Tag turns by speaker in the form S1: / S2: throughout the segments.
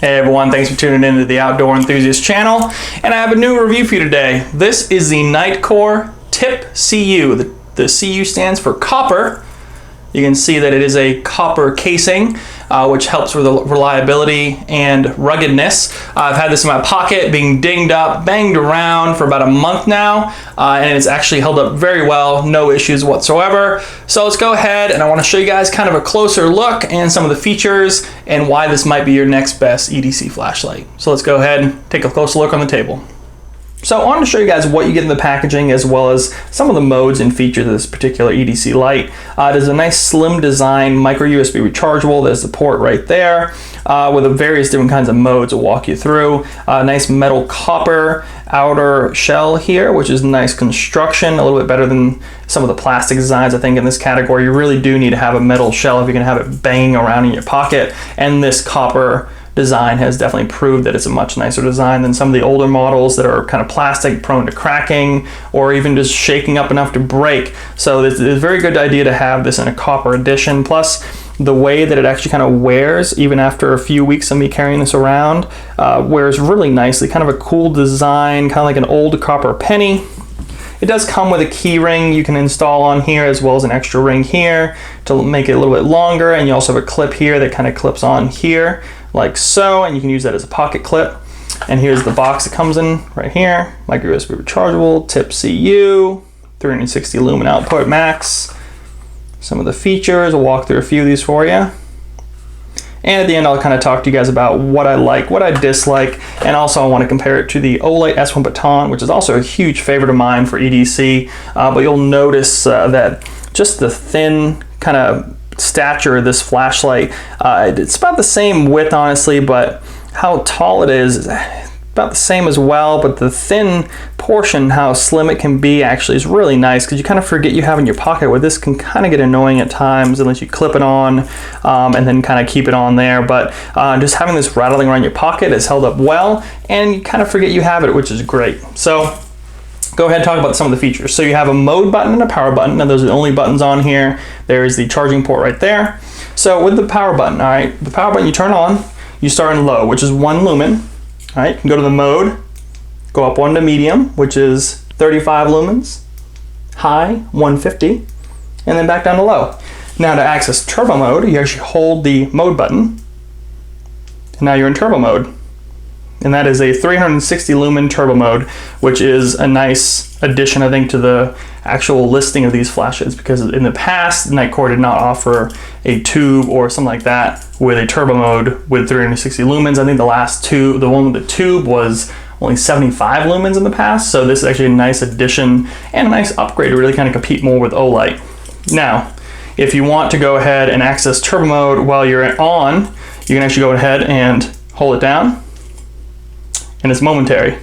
S1: Hey everyone, thanks for tuning in to the Outdoor Enthusiast channel. And I have a new review for you today. This is the Nitecore Tip CU. The CU stands for copper. You can see that it is a copper casing, which helps with the reliability and ruggedness. I've had this in my pocket, being dinged up, banged around for about a month now, and it's actually held up very well, no issues whatsoever. So let's go ahead and I want to show you guys kind of a closer look and some of the features and why this might be your next best EDC flashlight. So let's go ahead and take a closer look on the table. So I wanted to show you guys what you get in the packaging as well as some of the modes and features of this particular EDC light. It is a nice slim design micro USB rechargeable. There's the port right there with the various different kinds of modes I'll walk you through. Nice metal copper outer shell here, which is nice construction, a little bit better than some of the plastic designs. I think in this category you really do need to have a metal shell if you're going to have it banging around in your pocket, and this copper design has definitely proved that it's a much nicer design than some of the older models that are kind of plastic, prone to cracking or even just shaking up enough to break. So it's a very good idea to have this in a copper edition. Plus the way that it actually kind of wears, even after a few weeks of me carrying this around, wears really nicely. Kind of a cool design, kind of like an old copper penny. It does come with a key ring you can install on here, as well as an extra ring here to make it a little bit longer, and you also have a clip here that kind of clips on here like so, and you can use that as a pocket clip. And here's the box it comes in right here. Micro USB rechargeable, tip CU, 360 lumen output max. Some of the features, I'll walk through a few of these for you. And at the end, I'll kind of talk to you guys about what I like, what I dislike, and also I want to compare it to the Olight S1 Baton, which is also a huge favorite of mine for EDC. But you'll notice that just the thin kind of stature of this flashlight, it's about the same width, honestly, but how tall it is about the same as well. But the thin portion, how slim it can be, actually is really nice, because you kind of forget you have in your pocket, where this can kind of get annoying at times unless you clip it on and then kind of keep it on there. But just having this rattling around your pocket is held up well, and you kind of forget you have it, which is great. So go ahead and talk about some of the features. So you have a mode button and a power button, and those are the only buttons on here. There's the charging port right there. So with the power button, all right, the power button you turn on, you start in low, which is 1 lumen. All right, you can go to the mode, go up 1 to medium, which is 35 lumens, high, 150, and then back down to low. Now to access turbo mode, you actually hold the mode button, and now you're in turbo mode. And that is a 360 lumen turbo mode, which is a nice addition, I think, to the actual listing of these flashes, because in the past, Nitecore did not offer a tube or something like that with a turbo mode with 360 lumens. I think the last two, the one with the tube, was only 75 lumens in the past. So this is actually a nice addition and a nice upgrade to really kind of compete more with Olight. Now, if you want to go ahead and access turbo mode while you're on, you can actually go ahead and hold it down, and it's momentary.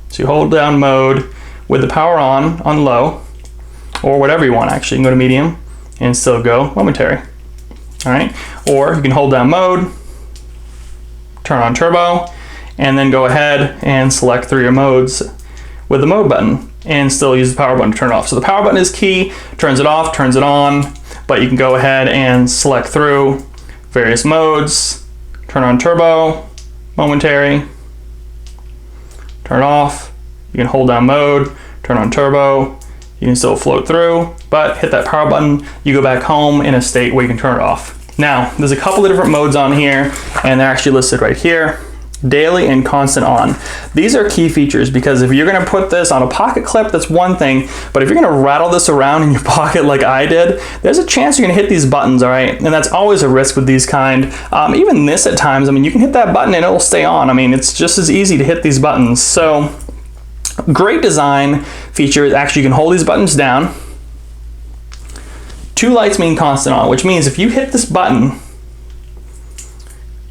S1: So you hold down mode with the power on low, or whatever you want. Actually, you can go to medium and still go momentary. All right, or you can hold down mode, turn on turbo, and then go ahead and select through your modes with the mode button, and still use the power button to turn it off. So the power button is key, turns it off, turns it on, but you can go ahead and select through various modes, turn on turbo, momentary, turn it off. You can hold down mode, turn on turbo, you can still float through, but hit that power button, you go back home in a state where you can turn it off. Now, there's a couple of different modes on here, and they're actually listed right here. Daily and constant on. These are key features, because if you're going to put this on a pocket clip, that's one thing, but if you're going to rattle this around in your pocket like I did, there's a chance you're going to hit these buttons, all right? And that's always a risk with these kind. Even this at times, I mean, you can hit that button and it'll stay on. I mean, it's just as easy to hit these buttons. So great design feature is actually you can hold these buttons down. 2 lights mean constant on, which means if you hit this button,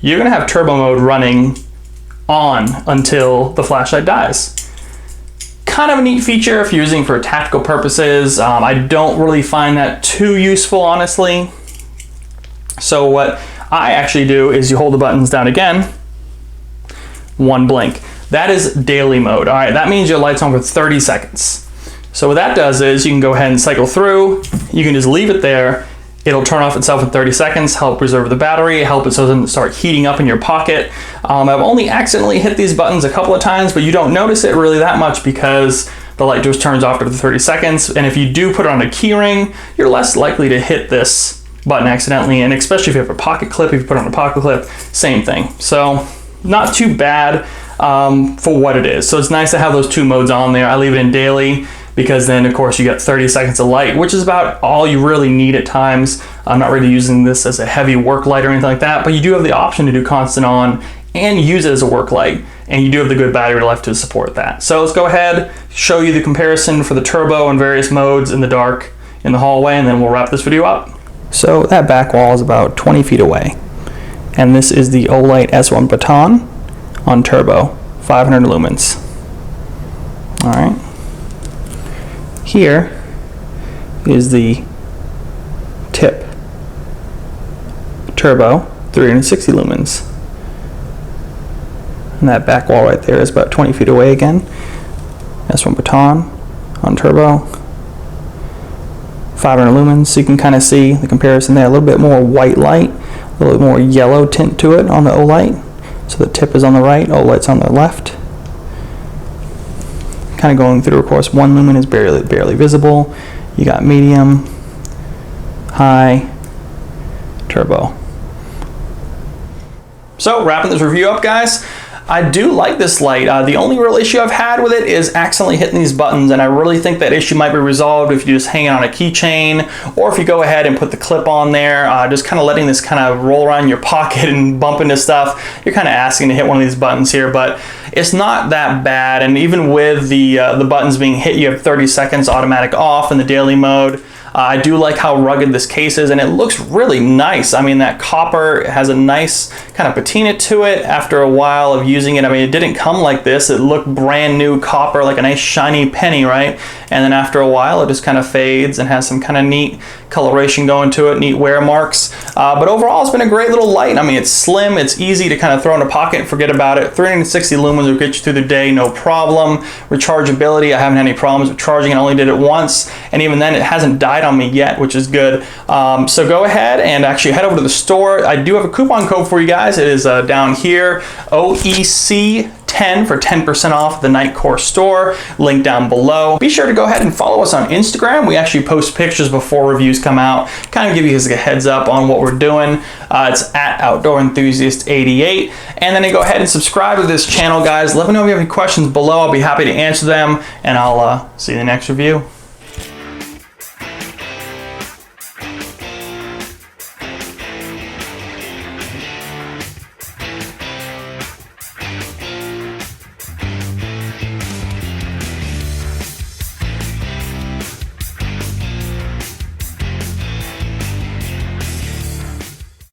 S1: you're going to have turbo mode running on until the flashlight dies. Kind of a neat feature if you're using for tactical purposes. I don't really find that too useful, honestly. So what I actually do is you hold the buttons down again, 1 blink. That is daily mode. All right, that means your light's on for 30 seconds. So what that does is you can go ahead and cycle through. You can just leave it there, It'll turn off itself in 30 seconds, help preserve the battery, help it so it doesn't start heating up in your pocket. I've only accidentally hit these buttons a couple of times, but you don't notice it really that much because the light just turns off after 30 seconds. And if you do put it on a key ring, you're less likely to hit this button accidentally. And especially if you have a pocket clip, if you put it on a pocket clip, same thing. So not too bad for what it is. So it's nice to have those two modes on there. I leave it in daily, because then of course you get 30 seconds of light, which is about all you really need at times. I'm not really using this as a heavy work light or anything like that, but you do have the option to do constant on and use it as a work light, and you do have the good battery life to support that. So let's go ahead, show you the comparison for the turbo and various modes in the dark in the hallway, and then we'll wrap this video up. So that back wall is about 20 feet away, and this is the Olight S1 baton on turbo, 500 lumens. All right. Here is the tip turbo, 360 lumens. And that back wall right there is about 20 feet away again. S1 baton on turbo, 500 lumens. So you can kind of see the comparison there. A little bit more white light, a little bit more yellow tint to it on the Olight. So the tip is on the right, Olight's on the left. Kind of going through, of course, one lumen is barely visible. You got medium, high, turbo. So wrapping this review up, guys, I do like this light. The only real issue I've had with it is accidentally hitting these buttons, and I really think that issue might be resolved if you just hang it on a keychain, or if you go ahead and put the clip on there, just kind of letting this kind of roll around your pocket and bump into stuff. You're kind of asking to hit one of these buttons here, but it's not that bad. And even with the buttons being hit, you have 30 seconds automatic off in the daily mode. I do like how rugged this case is, and it looks really nice. I mean, that copper has a nice kind of patina to it after a while of using it. I mean, it didn't come like this. It looked brand new copper, like a nice shiny penny, right? And then after a while, it just kind of fades and has some kind of neat coloration going to it, neat wear marks. But overall, it's been a great little light. I mean, it's slim, it's easy to kind of throw in a pocket and forget about it. 360 lumens will get you through the day, no problem. Rechargeability, I haven't had any problems with charging. I only did it once, and even then, it hasn't died on me yet, which is good. So go ahead and actually head over to the store. I do have a coupon code for you guys. It is down here, OEC10 for 10% off the Nitecore store, link down below. Be sure to go ahead and follow us on Instagram. We actually post pictures before reviews come out, kind of give you guys a heads up on what we're doing. It's at Outdoor Enthusiast 88. And then go ahead and subscribe to this channel, guys. Let me know if you have any questions below. I'll be happy to answer them, and I'll see you in the next review.